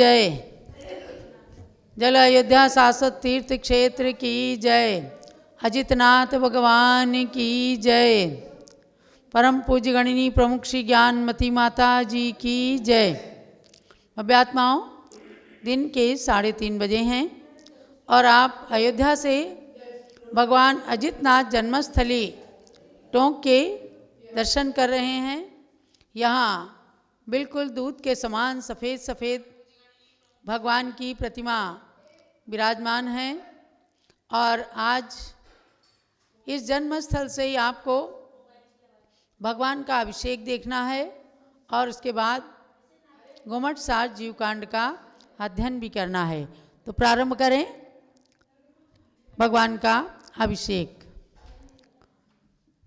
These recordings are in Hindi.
जय। जल अयोध्या शाश्वत तीर्थ क्षेत्र की जय। अजितनाथ भगवान की जय। परम पूज्य गणिनी प्रमुख श्री ज्ञानमती माता जी की जय। अभ्यात्माओं, दिन के 3:30 बजे हैं और आप अयोध्या से भगवान अजितनाथ जन्मस्थली टोंक के दर्शन कर रहे हैं। यहाँ बिल्कुल दूध के समान सफ़ेद सफ़ेद भगवान की प्रतिमा विराजमान है और आज इस जन्मस्थल से ही आपको भगवान का अभिषेक देखना है और उसके बाद घुमट सार जीवकांड का अध्ययन भी करना है। तो प्रारंभ करें भगवान का अभिषेक।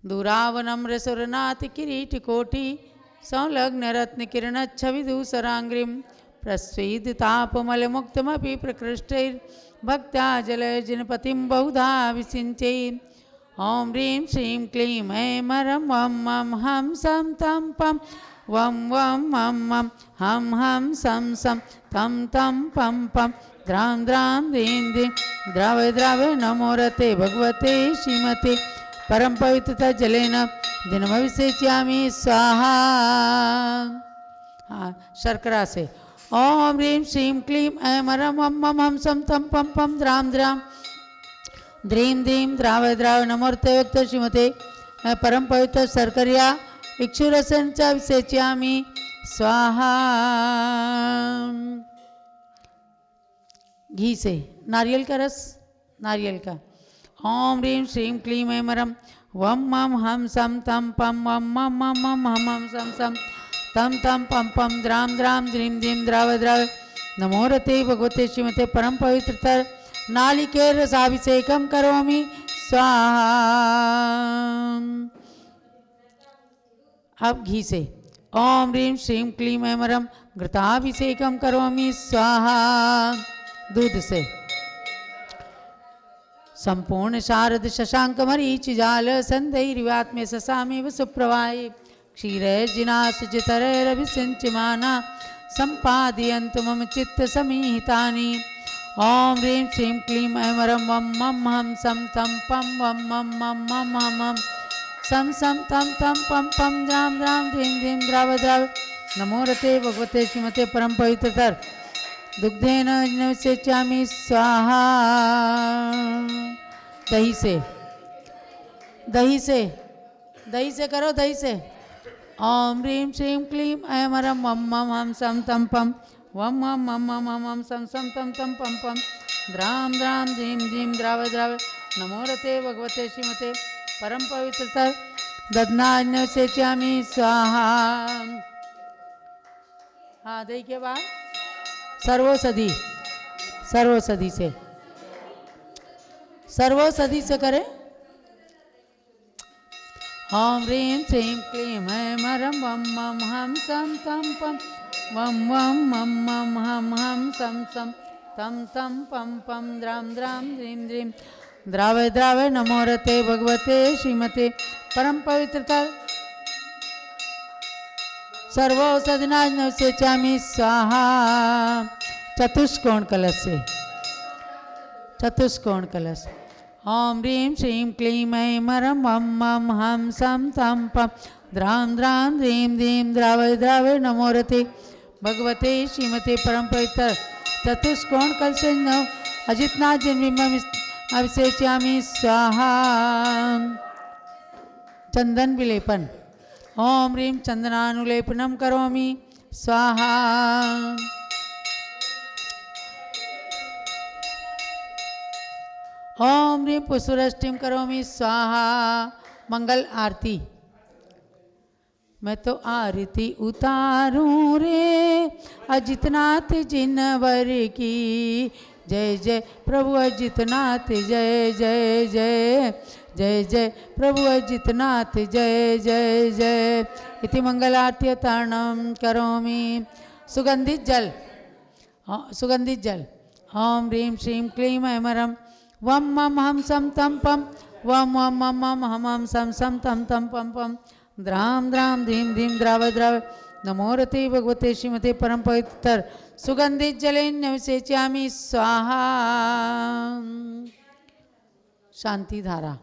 दूरावनम्र सुरनाथ किरीट कोटि संलग्न रत्न किरण छविदूसरांग्रिम प्रस्वीदतापमल मुक्तमपि प्रकृष्टैर्भक्त्या जलय जिनपतिं बहुधा विसिंचे। ओम ह्रीं श्रीं क्लीं ऐं मरं वं मं हं सं तं पं वं वं मं मं हं हं सं सं तं तं पं पं द्रां द्रां द्रीं द्रीं द्रावय द्रावय नमो रते भगवते श्रीमते परम पवित्रता जलेन दिनमभिषेच्यामि स्वाहा। हाँ, शर्करा से। ओम ह्रीं श्रीं क्लीं ऐं मरं वं मं हं सं तं पं पं द्रां द्रां द्रीं द्रीं द्रावय द्रावय नमोर्ते व्यक्त श्रीमते परम पवित्र शर्करिया इक्षुरसन च विसेच्यामि स्वाहा। घी से नारियल का रस, नारियल का। ओम ह्रीं श्रीं क्लीं ऐं मरं वं मं हं सं तं पं वं मं मं मं हं हं सं सं तं तं पं पं द्रां द्रां द्रीं द्रीं द्रावय द्रावय नमो रते भगवते श्रीमते परम पवित्रतर नालिकेर रसाभिषेकम करोमि स्वाहा। अब घी से। ओम ह्रीं श्रीं क्लीं ऐं मरं घृताभिषेकम करोमि स्वाहा। दूध से। संपूर्ण शारद शशांक मरीचि जाल संदैरिवात्मे ससामेव सुप्रवाहे क्षीरैर्जिनाशजितरैरभिषिञ्चमाना सम्पादयन्तु मम चित्त समीहितानि। ओम ह्रीं श्रीं क्लीं ऐं मरं वं मं हं सं तं पं वं मं मं मं हं हं सं सं तं तं पं पं द्रां द्रां द्रीं द्रीं द्रावय द्रावय नमो रते भगवते श्रीमते परम पवित्रतर दुग्धेन निवेशयामि स्वाहा। दही से, दही से, दही से करो, दही से। ओम ह्रीं श्रीं क्लीं ऐं मरं वं मं हं सं तं पं वं मं मं मं हं हं सं सं तं तं पं पं द्रां द्रां द्रीं द्रीं द्रावय द्रावय नमो रते भगवते श्रीमते परम पवित्रतर दध्नान्यसेच्यामि स्वाहा। हाँ, दही के बाद सर्वोषधि, सर्वोषधि से, सर्वोषधि से करें। ओम ह्रीं श्रीं क्लीं ऐं मरं वं मं हं सं तं पं वं वं मं मं हं हं सं सं तं तं पं पं द्रां द्रां द्रीं द्रीं द्रावय द्रावय नमो रते भगवते श्रीमते परम पवित्रतर सर्वौषधिनान्यसेच्यामि स्वाहा। चतुष्कोण कलश से, चतुष्कोण कलश। ओम ह्रीं श्रीं क्लीं ऐं मरं वं मं हं सं तं पं द्रां द्रां द्रीं द्रीं द्रावय द्रावय नमो रते भगवते श्रीमते परम पवित्र चतुष्कोण कलश अजितनाथ जन्मबिंबम अभिषेच्यामि स्वाहा। चंदन विलेपन। ओम ह्रीं चंदनानुलेपनम करोमि स्वाहा। ओम ह्रीं पुष्पवृष्टिं करोमि स्वाहा। मंगल आरती। मैं तो आरती उतारूं रे अजितनाथ जिनवर की जय जय प्रभु अजितनाथ जय जय जय जय जय प्रभु अजितनाथ जय जय जय इति मंगल आरती अवतारणं करोमि। सुगंधित जल, सुगंधित जल। ओम ह्रीं श्रीं क्लीं ऐं मरं वं मं हं सं तं पं वं वं मं मं हं हं सं सं तं तं पं पं द्रां द्रां द्रीं द्रीं द्रावय द्रावय नमो रते भगवते श्रीमते परम पवित्र सुगंधित जलेन सेच्यामि स्वाहा। शांति धारा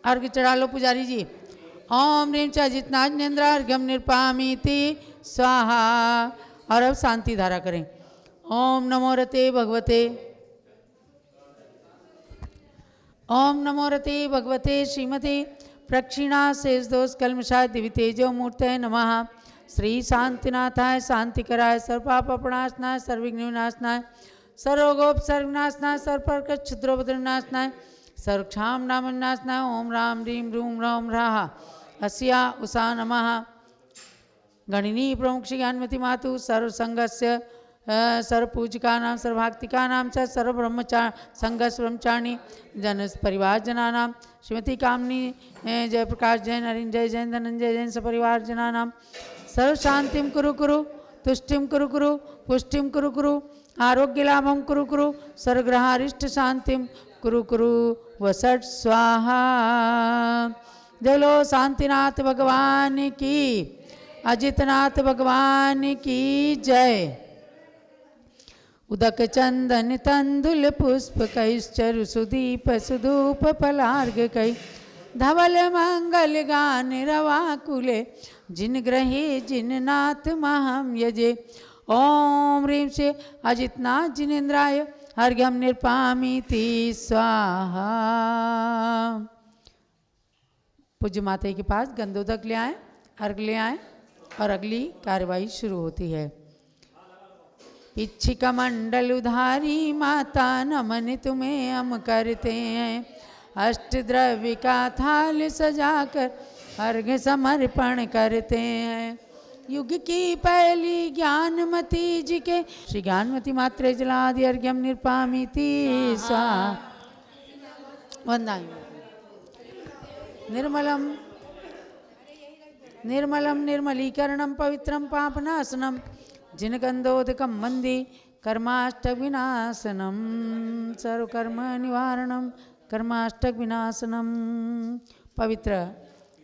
अर्घ चढ़ा लो पुजारी जी। ओम ह्रीं च जितनाज्ञेन्द्र अर्घ्यम निरपामीति स्वाहा। और अब शांति धारा करें। ओम नमो रते भगवते, ओम नमो रते भगवते श्रीमते प्रक्षिणा शेष दोष कलमशाय दिव्य तेजो मूर्ते नमः। श्री शांतिनाथाय शांतिकराय सर्वपापनाशनाय सर्वविघ्न विनाशनाय सर्वरोगोपसर्गनाशनाय सर्वप्रकट क्षुद्रोपद्रवनाशनाय सर्वक्षाम नाम विनाशनाय ओम राम ह्रीं रूम रौम राहा अस्या उषा नमः। गणिनी प्रमुख श्री ज्ञानमती मातु सर्वसंगस्य सर्वपूजिकानां सर्वभक्तिकानां च संघर्ष ब्रह्मचारिणी जन परिवार जनानां श्रीमती कामनी जयप्रकाश जैन अरिंद जय जैन धनंजय जैन सपरिवार जनानां सर्व शांतिम कुरु कुरु तुष्टिम कुरु कुरु पुष्टिम कुरु कुरु आरोग्य लाभम कुरु कुरु सर्वग्रहारिष्ट शांतिम कुरु कुरु वसट स्वाहा। जलो शांतिनाथ भगवान की, अजितनाथ भगवान की जय। उदक चंदन तंदुल पुष्प कैश्चरु सुदीप सुधूप फलार्घ कै धवल मंगल गान रवाकुले जिन ग्रहे जिन नाथ महम यजे। ओम ह्रीं से अजितनाथ जिनेन्द्राय अर्घ्यम निरपामीति स्वाहा। पूज्य माता के पास गंधोदक ले आए, अर्घ ले आए और अगली कार्यवाही शुरू होती है। इच्छिका मंडल उधारी माता नमन तुम्हें हम करते हैं। अष्ट द्रव्य का थाल सजाकर अर्घ समर्पण करते हैं। युग की पहली ज्ञानमती जी के श्री ज्ञानमती मात्रे जलादि अर्घ्यम निरपामीति स्वाहा। वंदना निर्मलम निर्मलम निर्मलीकरणम पवित्रम पापनाशनम जिनगंधोदकम वंदे कर्माष्टक विनाशनम सर्वकर्म निवारणम कर्माष्टक विनाशनम। पवित्र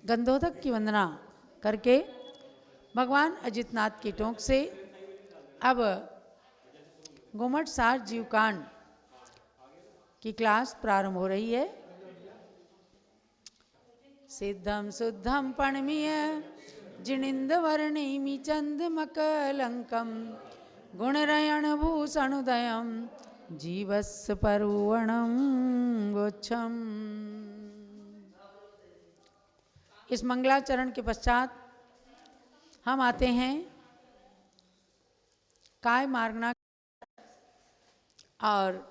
गंधोदक की वंदना करके भगवान अजितनाथ की टोंक से अब गोमठ सार जीवकांड की क्लास प्रारंभ हो रही है। सिद्धम शुद्धम पणमीय जिनिंद वर्णिमि चंदमकलंकम गुणरयण भूषणुदयम जीवस्य परुवणम गोच्छम। इस मंगलाचरण के पश्चात हम आते हैं काय मार्गना और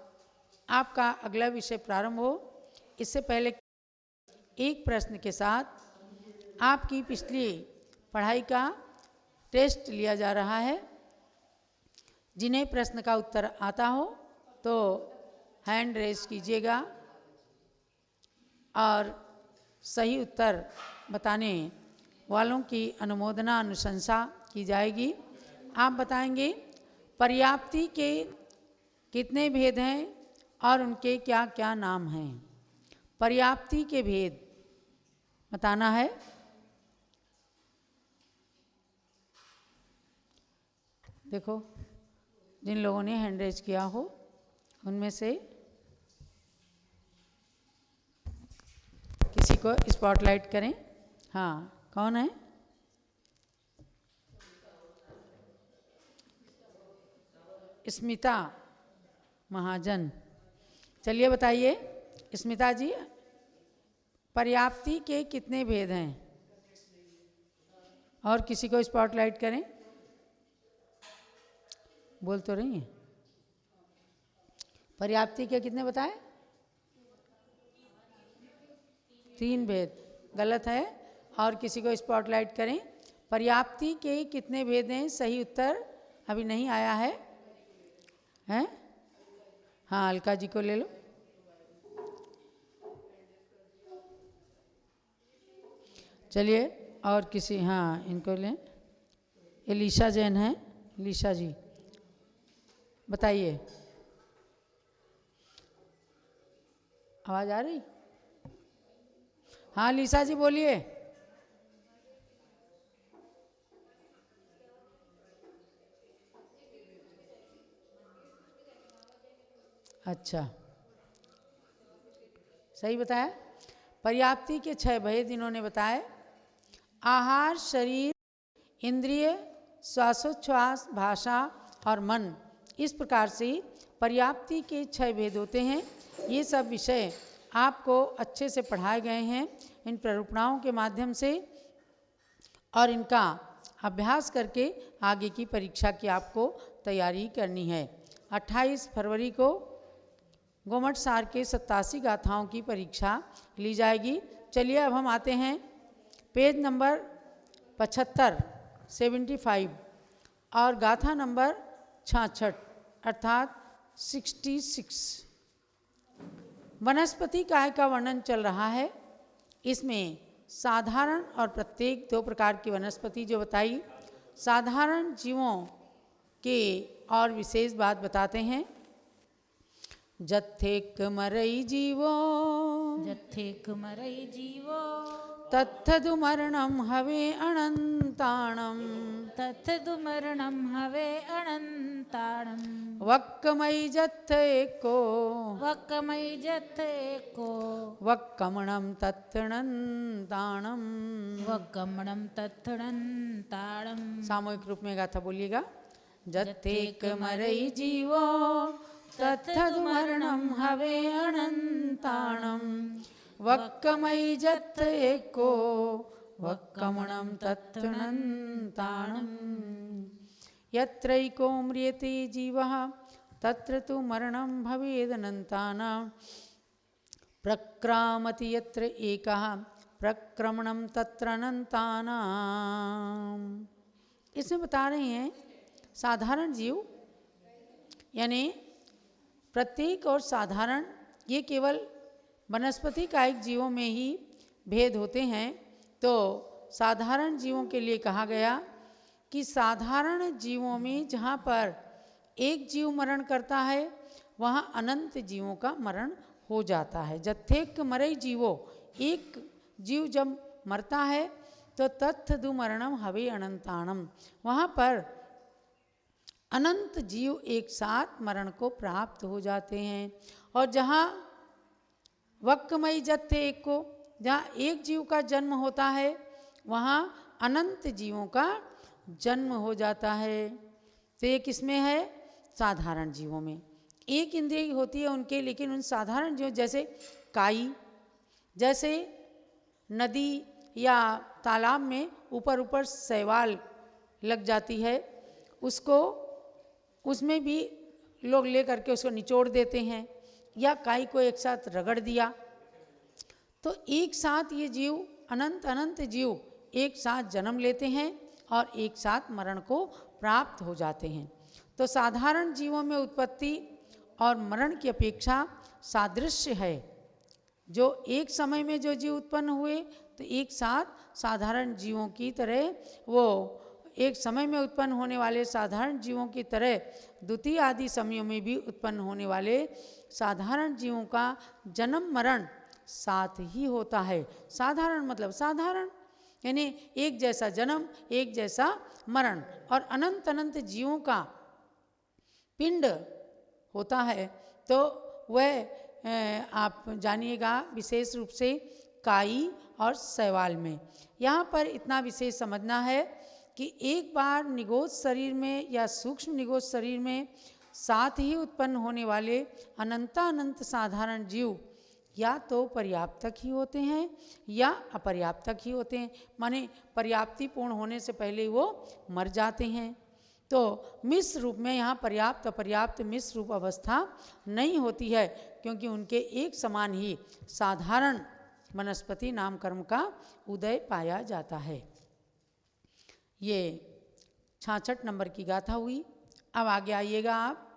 आपका अगला विषय प्रारंभ हो इससे पहले एक प्रश्न के साथ आपकी पिछली पढ़ाई का टेस्ट लिया जा रहा है। जिन्हें प्रश्न का उत्तर आता हो तो हैंड रेज कीजिएगा और सही उत्तर बताने वालों की अनुमोदना अनुशंसा की जाएगी। आप बताएंगे पर्याप्ति के कितने भेद हैं और उनके क्या क्या नाम हैं। पर्याप्ति के भेद बताना है। देखो जिन लोगों ने हैंड रेज किया हो उनमें से किसी को स्पॉटलाइट करें। हाँ, कौन है? स्मिता महाजन। चलिए बताइए स्मिता जी, पर्याप्ति के कितने भेद हैं? और किसी को स्पॉटलाइट करें। बोल तो रही हैं। पर्याप्ति के कितने बताए? 3 भेद। गलत है। और किसी को स्पॉटलाइट करें। पर्याप्ति के कितने भेद हैं? सही उत्तर अभी नहीं आया है। हैं? हाँ, अलका जी को ले लो। चलिए और किसी, हाँ इनको लें। ये लीशा जैन है। लीशा जी बताइए। आवाज आ रही? हाँ लीशा जी बोलिए। अच्छा, सही बताया। पर्याप्ति के 6 भेद इन्होंने बताए। आहार, शरीर, इंद्रिय, श्वासोच्छ्वास, भाषा और मन, इस प्रकार से पर्याप्ति के 6 भेद होते हैं। ये सब विषय आपको अच्छे से पढ़ाए गए हैं इन प्ररूपणाओं के माध्यम से, और इनका अभ्यास करके आगे की परीक्षा की आपको तैयारी करनी है। 28 फरवरी को गोमट सार के 87 गाथाओं की परीक्षा ली जाएगी। चलिए अब हम आते हैं पेज नंबर 75 75 और गाथा नंबर 66 अर्थात 66। वनस्पति काय का वर्णन चल रहा है। इसमें साधारण और प्रत्येक 2 प्रकार की वनस्पति जो बताई, साधारण जीवों के और विशेष बात बताते हैं। जत्थेक मरई जीवो, जत्थेक मरई जीवो, तत्थदु मरणम हवे अनंताणम, तत्थदु मरणम हवे अनंताणम। वक्कमई जत्थेको, वक्कमई जत्थेको, वक्कमणम तत्थनंताणम। वक्कमणम तत्थनंताणम। सामूहिक रूप में गाथा बोलिएगा। जत्थेक मरई जीवो, तत्थदु मरणम हवे अनंताणम, वक्कमई जत्थेको, वक्कमणम तत्थनंताणम। यत्रैको म्रियते जीवः, तत्र तु मरणं भवेदनन्तानां। प्रक्रामति यत्र एकः, प्रक्रमणं तत्र अनन्तानां। इसमें बता रहे हैं साधारण जीव यानी प्रत्येक और साधारण, ये केवल वनस्पति कायिक जीवों में ही भेद होते हैं। तो साधारण जीवों के लिए कहा गया कि साधारण जीवों में जहाँ पर एक जीव मरण करता है वहाँ अनंत जीवों का मरण हो जाता है। जत्थेक मरई जीवो, एक जीव जब मरता है तो तत्थदु मरणम हवे अनंताणम, वहाँ पर अनंत जीव एक साथ मरण को प्राप्त हो जाते हैं। और जहाँ वक्कमई जत्थेक को, जहाँ एक जीव का जन्म होता है वहाँ अनंत जीवों का जन्म हो जाता है। तो ये किसमें है? साधारण जीवों में। एक इंद्रिय होती है उनके, लेकिन उन साधारण जीव जैसे काई, जैसे नदी या तालाब में ऊपर ऊपर शैवाल लग जाती है, उसको उसमें भी लोग ले करके उसको निचोड़ देते हैं, या काई को एक साथ रगड़ दिया, तो एक साथ ये जीव अनंत अनंत जीव एक साथ जन्म लेते हैं और एक साथ मरण को प्राप्त हो जाते हैं। तो साधारण जीवों में उत्पत्ति और मरण की अपेक्षा सादृश्य है। जो एक समय में जो जीव उत्पन्न हुए तो एक साथ साधारण जीवों की तरह, वो एक समय में उत्पन्न होने वाले साधारण जीवों की तरह द्वितीय आदि समयों में भी उत्पन्न होने वाले साधारण जीवों का जन्म मरण साथ ही होता है। साधारण मतलब साधारण, यानी एक जैसा जन्म एक जैसा मरण, और अनंत अनंत जीवों का पिंड होता है। तो वह आप जानिएगा विशेष रूप से काई और शैवाल में। यहाँ पर इतना विशेष समझना है कि एक बार निगोद शरीर में या सूक्ष्म निगोद शरीर में साथ ही उत्पन्न होने वाले अनंत साधारण जीव या तो पर्याप्तक ही होते हैं या अपर्याप्तक ही होते हैं, माने पर्याप्ति पूर्ण होने से पहले वो मर जाते हैं। तो मिश्र रूप में यहाँ पर्याप्त अपर्याप्त मिश्र रूप अवस्था नहीं होती है, क्योंकि उनके एक समान ही साधारण वनस्पति नाम कर्म का उदय पाया जाता है। ये 66 नंबर की गाथा हुई। अब आगे आइएगा आप।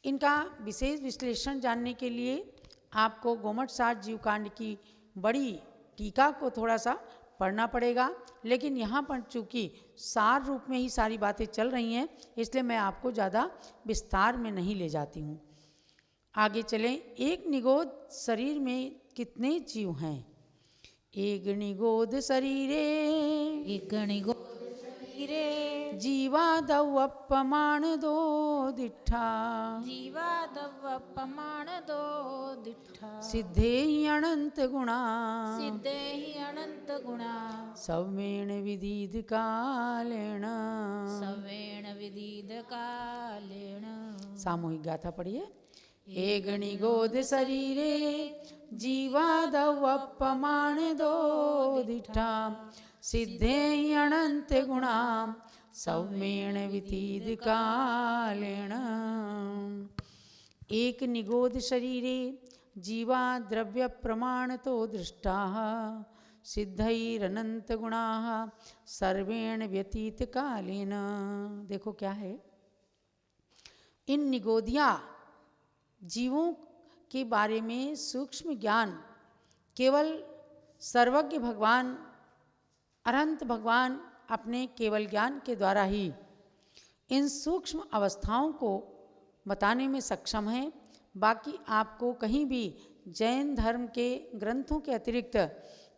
इनका विशेष विश्लेषण जानने के लिए आपको गोमट सार जीवकांड की बड़ी टीका को थोड़ा सा पढ़ना पड़ेगा, लेकिन यहाँ पर चूँकि सार रूप में ही सारी बातें चल रही हैं इसलिए मैं आपको ज़्यादा विस्तार में नहीं ले जाती हूँ। आगे चलें। एक निगोद शरीर में कितने जीव हैं? एक निगोद शरीरे, एक निगोद शरीरे जीवादवपमाण दो दिठा जीवादवपमाण दो दिठा सिद्धे ही अनंत गुणा सिद्धे ही अनंत गुणा सवेण विदित कालेण। सवेण विदित कालेण। सामूहिक गाथा पढ़िए। एक निगोद शरीरे जीवादवपमाण दो दिठा सिद्धे ही अनंत गुणा सौम्येण वितीद कालेण। एक निगोद शरीरे जीवा द्रव्य प्रमाण तो दृष्टा सिद्धैरनंत गुणा सर्वेण व्यतीत कालेन। देखो क्या है, इन निगोदिया जीवों के बारे में सूक्ष्म ज्ञान केवल सर्वज्ञ भगवान अनंत भगवान अपने केवल ज्ञान के द्वारा ही इन सूक्ष्म अवस्थाओं को बताने में सक्षम है। बाकी आपको कहीं भी जैन धर्म के ग्रंथों के अतिरिक्त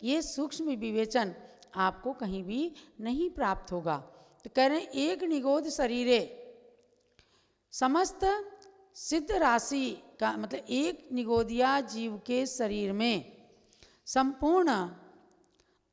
ये सूक्ष्म विवेचन आपको कहीं भी नहीं प्राप्त होगा। तो कह रहे हैं एक निगोद शरीरे, समस्त सिद्ध राशि का मतलब एक निगोदिया जीव के शरीर में संपूर्ण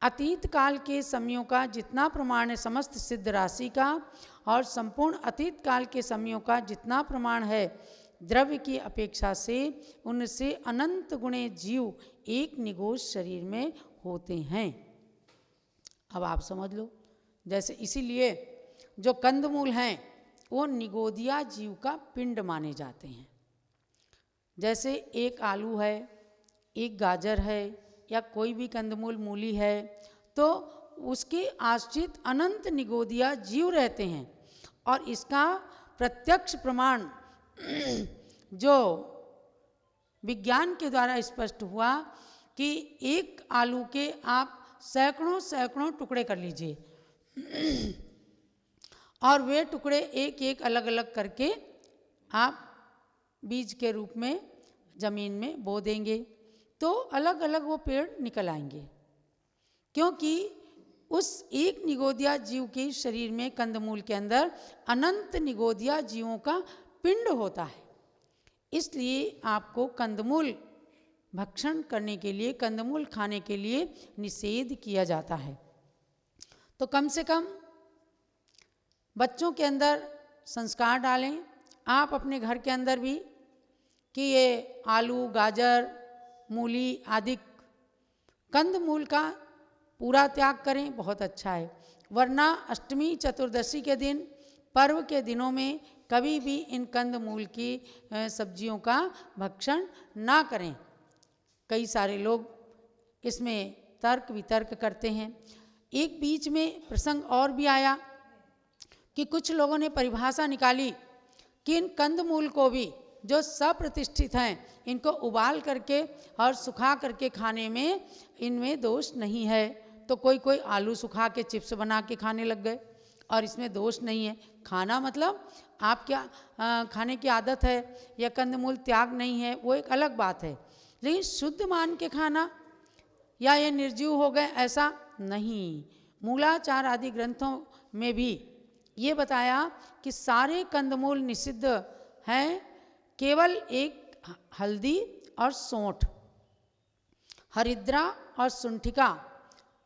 अतीत काल के समयों का जितना प्रमाण है समस्त सिद्ध राशि का, और संपूर्ण अतीत काल के समयों का जितना प्रमाण है द्रव्य की अपेक्षा से उनसे अनंत गुणे जीव एक निगोद शरीर में होते हैं। अब आप समझ लो, जैसे इसीलिए जो कंदमूल हैं वो निगोदिया जीव का पिंड माने जाते हैं। जैसे एक आलू है, एक गाजर है, या कोई भी कंदमूल मूली है, तो उसके आश्रित अनंत निगोदिया जीव रहते हैं। और इसका प्रत्यक्ष प्रमाण जो विज्ञान के द्वारा स्पष्ट हुआ कि एक आलू के आप सैकड़ों सैकड़ों टुकड़े कर लीजिए और वे टुकड़े एक एक अलग अलग करके आप बीज के रूप में जमीन में बो देंगे तो अलग अलग वो पेड़ निकल आएंगे, क्योंकि उस एक निगोदिया जीव के शरीर में कंदमूल के अंदर अनंत निगोदिया जीवों का पिंड होता है। इसलिए आपको कंदमूल भक्षण करने के लिए, कंदमूल खाने के लिए निषेध किया जाता है। तो कम से कम बच्चों के अंदर संस्कार डालें, आप अपने घर के अंदर भी, कि ये आलू, गाजर, मूली आदि कंदमूल का पूरा त्याग करें, बहुत अच्छा है। वरना अष्टमी चतुर्दशी के दिन, पर्व के दिनों में कभी भी इन कंदमूल की सब्जियों का भक्षण ना करें। कई सारे लोग इसमें तर्क वितर्क करते हैं। एक बीच में प्रसंग और भी आया कि कुछ लोगों ने परिभाषा निकाली कि इन कंदमूल को भी जो सप्रतिष्ठित हैं इनको उबाल करके और सुखा करके खाने में इनमें दोष नहीं है। तो कोई कोई आलू सुखा के चिप्स बना के खाने लग गए और इसमें दोष नहीं है। खाना मतलब आप क्या खाने की आदत है या कंदमूल त्याग नहीं है वो एक अलग बात है, लेकिन शुद्ध मान के खाना या ये निर्जीव हो गए ऐसा नहीं। मूलाचार आदि ग्रंथों में भी ये बताया कि सारे कंदमूल निषिद्ध हैं, केवल एक हल्दी और सौंठ, हरिद्रा और सुंठिका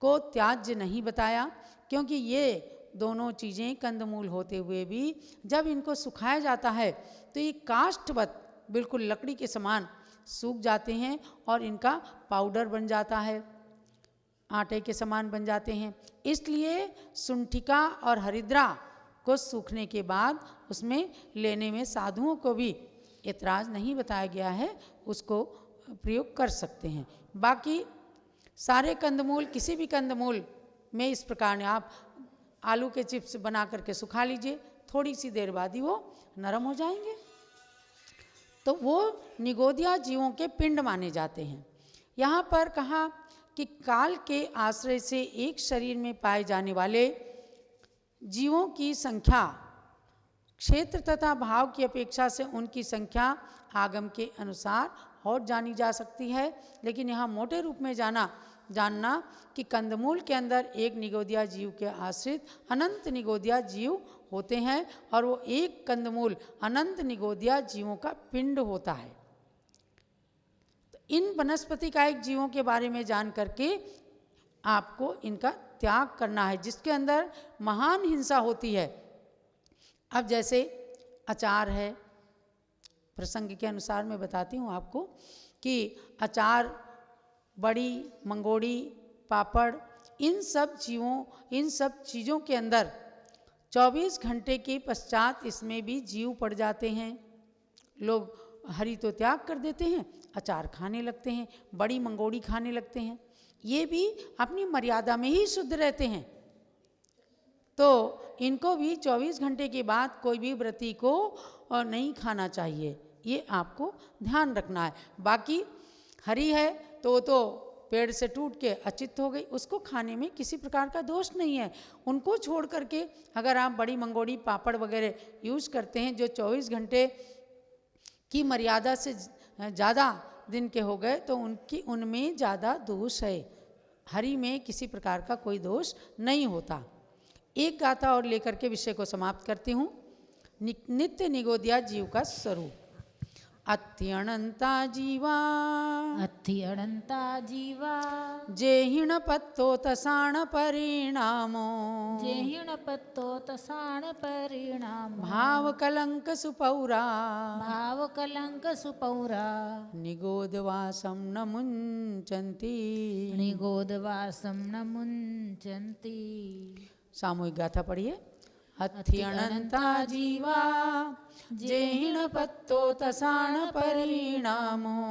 को त्याज्य नहीं बताया, क्योंकि ये दोनों चीज़ें कंदमूल होते हुए भी जब इनको सुखाया जाता है तो ये काष्ठवत बिल्कुल लकड़ी के समान सूख जाते हैं और इनका पाउडर बन जाता है, आटे के समान बन जाते हैं। इसलिए सुंठिका और हरिद्रा को सूखने के बाद उसमें लेने में साधुओं को भी ऐतराज नहीं बताया गया है, उसको प्रयोग कर सकते हैं। बाकी सारे कंदमूल, किसी भी कंदमूल में इस प्रकार आप आलू के चिप्स बना करके सुखा लीजिए, थोड़ी सी देर बाद ही वो नरम हो जाएंगे। तो वो निगोदिया जीवों के पिंड माने जाते हैं। यहाँ पर कहा कि काल के आश्रय से एक शरीर में पाए जाने वाले जीवों की संख्या क्षेत्र तथा भाव की अपेक्षा से उनकी संख्या आगम के अनुसार और जानी जा सकती है, लेकिन यहाँ मोटे रूप में जाना जानना कि कंदमूल के अंदर एक निगोदिया जीव के आश्रित अनंत निगोदिया जीव होते हैं और वो एक कंदमूल अनंत निगोदिया जीवों का पिंड होता है। तो इन वनस्पति कायिक जीवों के बारे में जान करके आपको इनका त्याग करना है, जिसके अंदर महान हिंसा होती है। अब जैसे अचार है, प्रसंग के अनुसार मैं बताती हूँ आपको कि अचार, बड़ी, मंगोड़ी, पापड़, इन सब चीज़ों के अंदर 24 घंटे के पश्चात इसमें भी जीव पड़ जाते हैं। लोग हरी तो त्याग कर देते हैं, अचार खाने लगते हैं, बड़ी मंगोड़ी खाने लगते हैं। ये भी अपनी मर्यादा में ही शुद्ध रहते हैं। तो इनको भी 24 घंटे के बाद कोई भी व्रती को नहीं खाना चाहिए, ये आपको ध्यान रखना है। बाकी हरी है तो पेड़ से टूट के अचित हो गई, उसको खाने में किसी प्रकार का दोष नहीं है। उनको छोड़ करके अगर आप बड़ी मंगोड़ी, पापड़ वगैरह यूज़ करते हैं जो 24 घंटे की मर्यादा से ज़्यादा दिन के हो गए, तो उनमें ज़्यादा दोष है। हरी में किसी प्रकार का कोई दोष नहीं होता। एक गाथा और लेकर के विषय को समाप्त करती हूँ। नित्य निगोदिया जीव का स्वरूप। अत्यणंता जीवा, अत्यणंता जीवा, जेहिण पत्तो तसाण परिणामो, जेहिण पत्तो तसाण परिणाम, भाव कलंक सुपौरा, भाव कलंक सुपौरा, निगोदवासम न मुंचन्ति, निगोदवासम न मुंचन्ति। सामूहिक गाथा पढ़िए। अत्यणंता जीवा, जेहिण पत्तो तसाण परिणामो,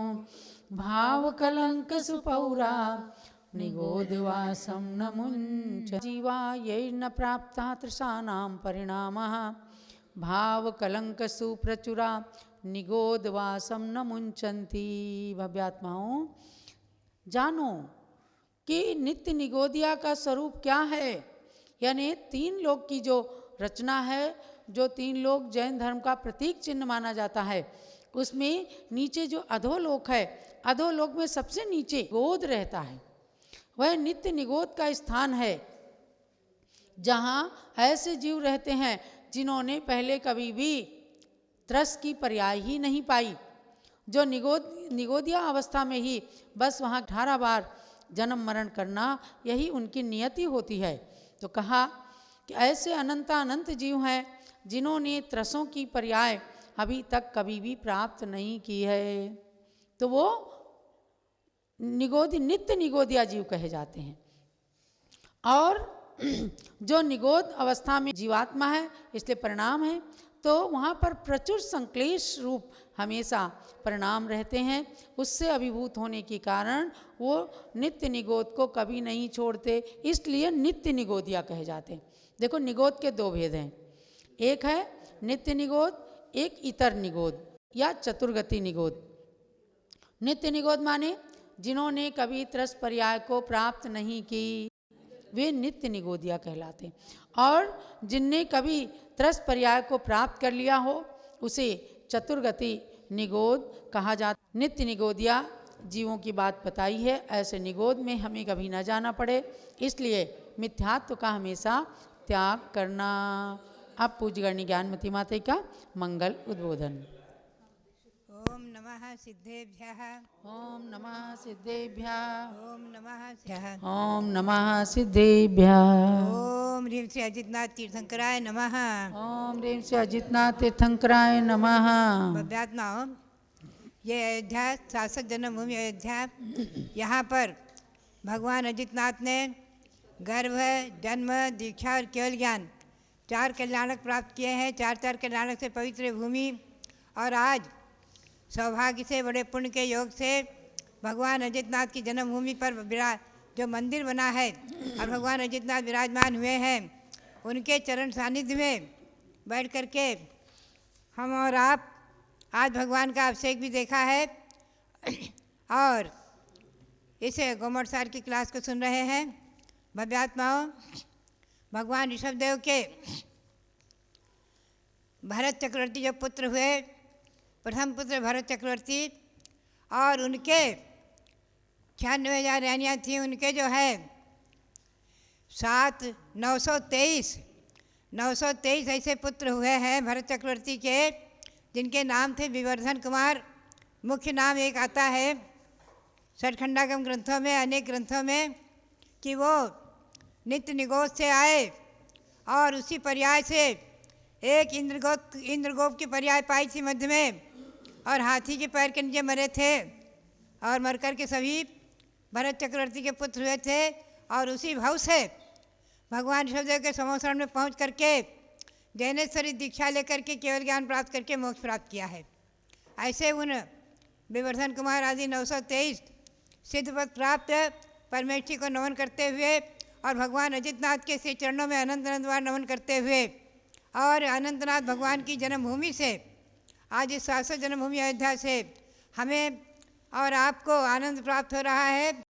भाव कलंक सुपौरा, निगोदवासम न मुंच। जीवा यैर्न प्राप्ता तृषाणां परिणामः, भाव कलंक सुप्रचुरा, निगोदवासम न मुंचन्ति। भव्यात्माओं, जानो कि नित्य निगोदिया का स्वरूप क्या है। यानी 3 लोक की जो रचना है, जो 3 लोक जैन धर्म का प्रतीक चिन्ह माना जाता है, उसमें नीचे जो अधोलोक है, अधोलोक में सबसे नीचे गोद रहता है। वह नित्य निगोद का स्थान है, जहाँ ऐसे जीव रहते हैं जिन्होंने पहले कभी भी त्रस की पर्याय ही नहीं पाई, जो निगोदिया अवस्था में ही बस वहाँ 18 बार जन्म मरण करना, यही उनकी नियति होती है। तो कहा कि ऐसे अनंत जीव हैं जिन्होंने त्रसों की पर्याय अभी तक कभी भी प्राप्त नहीं की है, तो वो नित्य निगोदिया जीव कहे जाते हैं। और जो निगोद अवस्था में जीवात्मा है, इसलिए परिणाम है, तो वहाँ पर प्रचुर संक्लेश रूप हमेशा परिणाम रहते हैं। उससे अभिभूत होने के कारण वो नित्य निगोद को कभी नहीं छोड़ते, इसलिए नित्य निगोदिया कहे जाते हैं। देखो, निगोद के 2 भेद हैं। एक है नित्य निगोद, एक इतर निगोद या चतुर्गति निगोद। नित्य निगोद माने जिन्होंने कभी त्रस पर्याय को प्राप्त नहीं की, वे नित्य निगोदिया कहलाते हैं। और जिनने कभी त्रस पर्याय को प्राप्त कर लिया हो, उसे चतुर्गति निगोद कहा जाता। नित्य निगोदिया जीवों की बात बताई है। ऐसे निगोद में हमें कभी न जाना पड़े, इसलिए मिथ्यात्व का हमेशा त्याग करना। अब पूज्यगणी ज्ञानमती माता का मंगल उद्बोधन। ओम नमः सिद्धेभ्यः, ओम नमः सिद्धेभ्यः, ओम नमः सिद्धेभ्यः, ओम नमः सिद्धेभ्यः, ओम ह्रीं श्री अजितनाथ तीर्थंकराय नमः। ओम ह्रीं श्री अजितनाथ तीर्थंकराय नमः। भव्यात्माओं, ये अयोध्या शासक जन्मभूमि अयोध्या, यहाँ पर भगवान अजितनाथ ने गर्भ, जन्म, दीक्षा और केवल ज्ञान 4 कल्याणक प्राप्त किए हैं। 4 कल्याणक से पवित्र भूमि, और आज सौभाग्य से, बड़े पुण्य के योग से भगवान अजितनाथ की जन्मभूमि पर जो मंदिर बना है और भगवान अजितनाथ विराजमान हुए हैं, उनके चरण सानिध्य में बैठ करके हम और आप आज भगवान का अभिषेक भी देखा है और इस गोमटसार की क्लास को सुन रहे हैं। भव्यात्माओं, भगवान ऋषभदेव के भरत चक्रवर्ती जो पुत्र हुए, प्रथम पुत्र भरत चक्रवर्ती, और उनके 96,000 रानियाँ थीं, उनके जो है 923 ऐसे पुत्र हुए हैं भरत चक्रवर्ती के, जिनके नाम थे विवर्धन कुमार। मुख्य नाम एक आता है षटखंडागम ग्रंथों में, अनेक ग्रंथों में, कि वो नित्य निगोद से आए और उसी पर्याय से एक इंद्रगोप की पर्याय पाई थी मध्य में, और हाथी के पैर के नीचे मरे थे, और मरकर के सभी भरत चक्रवर्ती के पुत्र हुए थे। और उसी भाव से भगवान ऋषभदेव के समोसरण में पहुंच करके जैनेश्वरी दीक्षा लेकर के केवल ज्ञान प्राप्त करके मोक्ष प्राप्त किया है। ऐसे उन विवर्धन कुमार आदि 923 सिद्धपद प्राप्त परमेष्ठी को नमन करते हुए और भगवान अजितनाथ के श्री चरणों में अनंत बार नमन करते हुए और अनंतनाथ भगवान की जन्मभूमि से, आज इस शाश्वत जन्मभूमि अयोध्या से हमें और आपको आनंद प्राप्त हो रहा है।